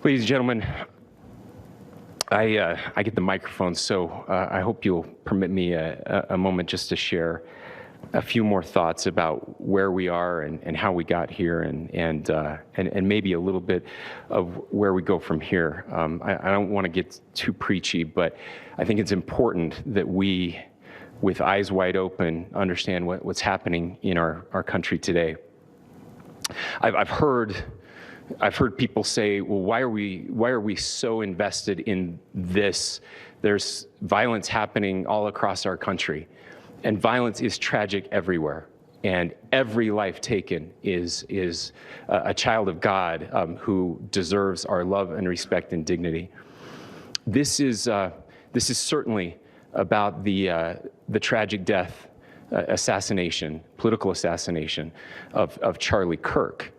Ladies and gentlemen, I get the microphone, so I hope you'll permit me a moment just to share a few more thoughts about where we are and how we got here, and maybe a little bit of where we go from here. I don't want to get too preachy, but I think it's important that we, with eyes wide open, understand what's happening in our country today. I've heard people say, well, why are we so invested in this? There's violence happening all across our country, and violence is tragic everywhere. And every life taken is a child of God who deserves our love and respect and dignity. This is certainly about the tragic death, political assassination of Charlie Kirk.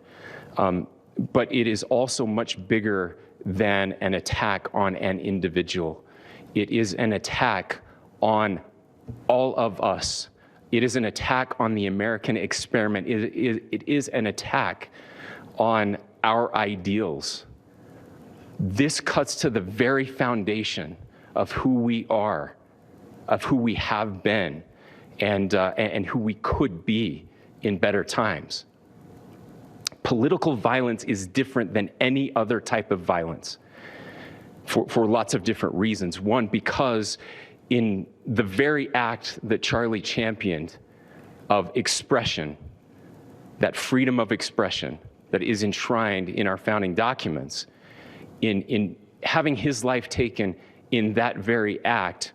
But it is also much bigger than an attack on an individual. It is an attack on all of us. It is an attack on the American experiment. It is an attack on our ideals. This cuts to the very foundation of who we are, of who we have been, and who we could be in better times. Political violence is different than any other type of violence for lots of different reasons. One, because in the very act that Charlie championed of expression, that freedom of expression that is enshrined in our founding documents, in having his life taken in that very act,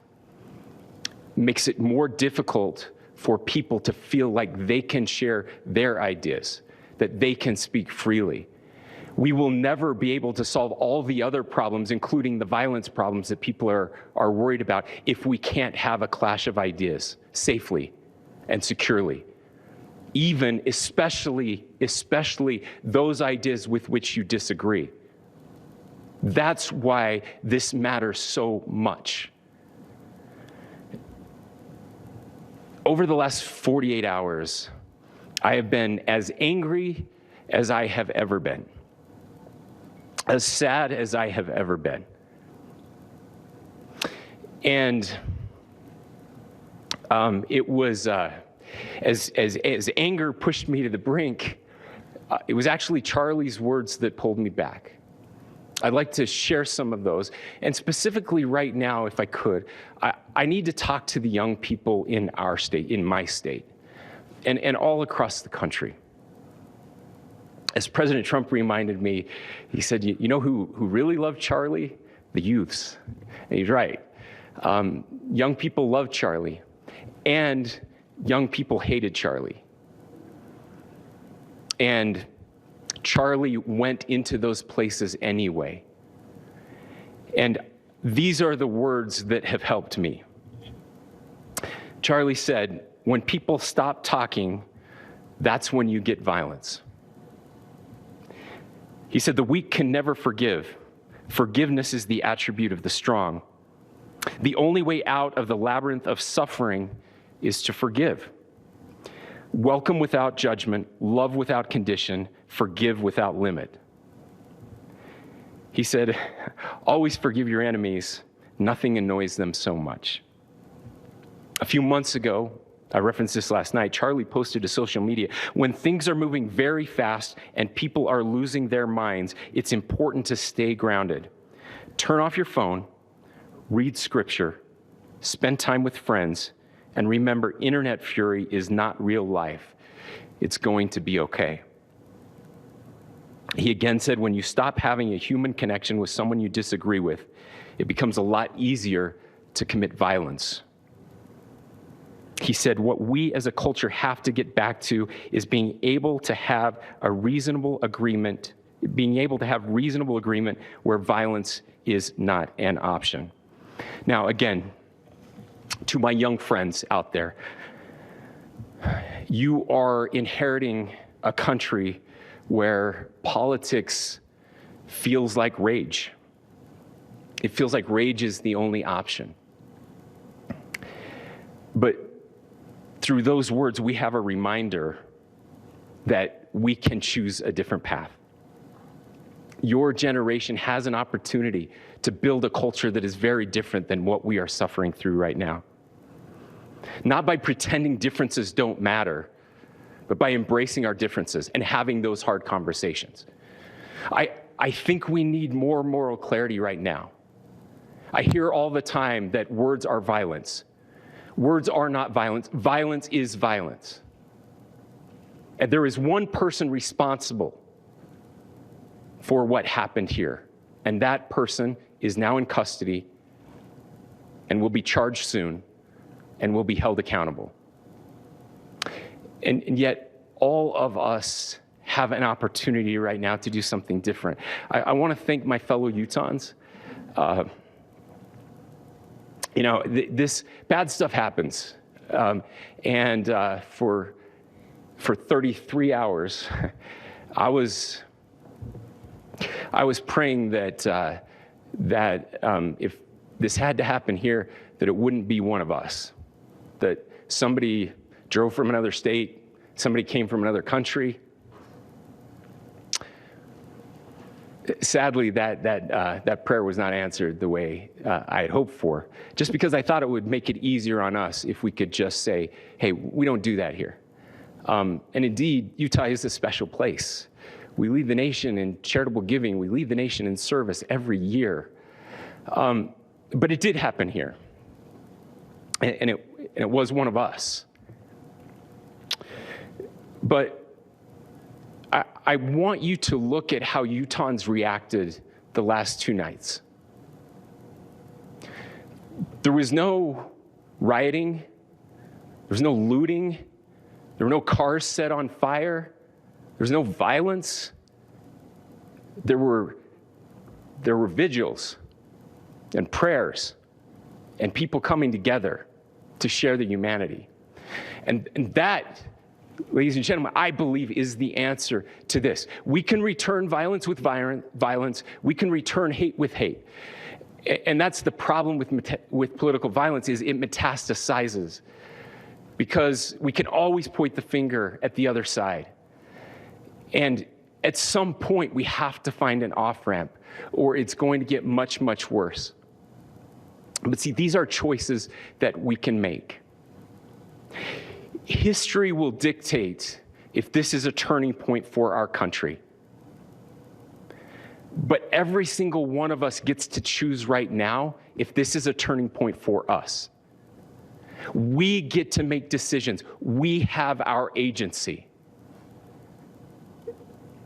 makes it more difficult for people to feel like they can share their ideas, that they can speak freely. We will never be able to solve all the other problems, including the violence problems that people are worried about, if we can't have a clash of ideas safely and securely. Especially those ideas with which you disagree. That's why this matters so much. Over the last 48 hours, I have been as angry as I have ever been, as sad as I have ever been. And it was, as anger pushed me to the brink, it was actually Charlie's words that pulled me back. I'd like to share some of those. And specifically right now, if I could, I need to talk to the young people in our state, in my state, and all across the country. As President Trump reminded me, he said, you know who really loved Charlie? The youths. And he's right. Young people loved Charlie, and young people hated Charlie. And Charlie went into those places anyway. And these are the words that have helped me. Charlie said, when people stop talking, that's when you get violence. He said, the weak can never forgive. Forgiveness is the attribute of the strong. The only way out of the labyrinth of suffering is to forgive. Welcome without judgment, love without condition, forgive without limit. He said, always forgive your enemies. Nothing annoys them so much. A few months ago, I referenced this last night, Charlie posted to social media, when things are moving very fast and people are losing their minds, it's important to stay grounded. Turn off your phone, read scripture, spend time with friends, and remember, internet fury is not real life. It's going to be okay. He again said, when you stop having a human connection with someone you disagree with, it becomes a lot easier to commit violence. He said, what we as a culture have to get back to is being able to have a reasonable agreement, where violence is not an option. Now, again, to my young friends out there, you are inheriting a country where politics feels like rage. It feels like rage is the only option. But through those words, we have a reminder that we can choose a different path. Your generation has an opportunity to build a culture that is very different than what we are suffering through right now. Not by pretending differences don't matter, but by embracing our differences and having those hard conversations. I think we need more moral clarity right now. I hear all the time that words are violence. Words are not violence. Violence is violence. And there is one person responsible for what happened here. And that person is now in custody and will be charged soon and will be held accountable. And yet, all of us have an opportunity right now to do something different. I want to thank my fellow Utahns. This bad stuff happens. For 33 hours, I was praying that if this had to happen here, that it wouldn't be one of us, that somebody drove from another state, somebody came from another country. Sadly, that prayer was not answered the way I had hoped for, just because I thought it would make it easier on us if we could just say, hey, we don't do that here. And indeed, Utah is a special place. We lead the nation in charitable giving. We lead the nation in service every year. But it did happen here. And it was one of us. But I want you to look at how Utahns reacted the last 2 nights. There was no rioting. There was no looting. There were no cars set on fire. There was no violence. There were vigils and prayers and people coming together to share the humanity. And that, ladies and gentlemen, I believe is the answer to this. We can return violence with violence. We can return hate with hate. And that's the problem with political violence, is it metastasizes, because we can always point the finger at the other side. And at some point, we have to find an off-ramp, or it's going to get much, much worse. But see, these are choices that we can make. History will dictate if this is a turning point for our country. But every single one of us gets to choose right now if this is a turning point for us. We get to make decisions. We have our agency.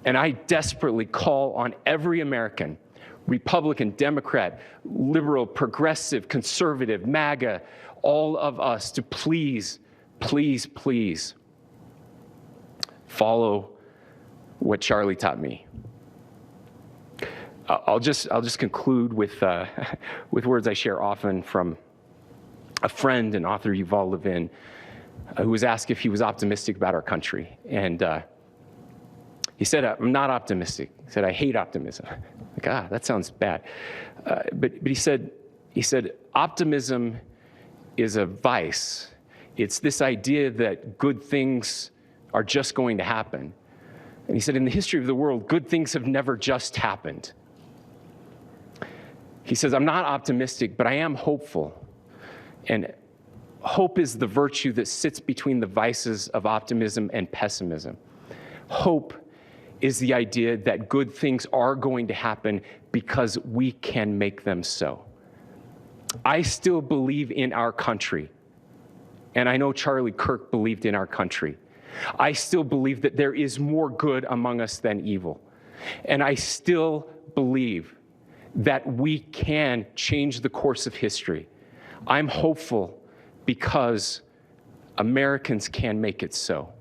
And I desperately call on every American, Republican, Democrat, liberal, progressive, conservative, MAGA, all of us to please, please, please follow what Charlie taught me. I'll just conclude with words I share often from a friend and author, Yuval Levin, who was asked if he was optimistic about our country. And he said, I'm not optimistic. He said, I hate optimism. Like, that sounds bad. But he said, optimism is a vice. It's this idea that good things are just going to happen. And he said, in the history of the world, good things have never just happened. He says, I'm not optimistic, but I am hopeful. And hope is the virtue that sits between the vices of optimism and pessimism. Hope is the idea that good things are going to happen because we can make them so. I still believe in our country. And I know Charlie Kirk believed in our country. I still believe that there is more good among us than evil. And I still believe that we can change the course of history. I'm hopeful because Americans can make it so.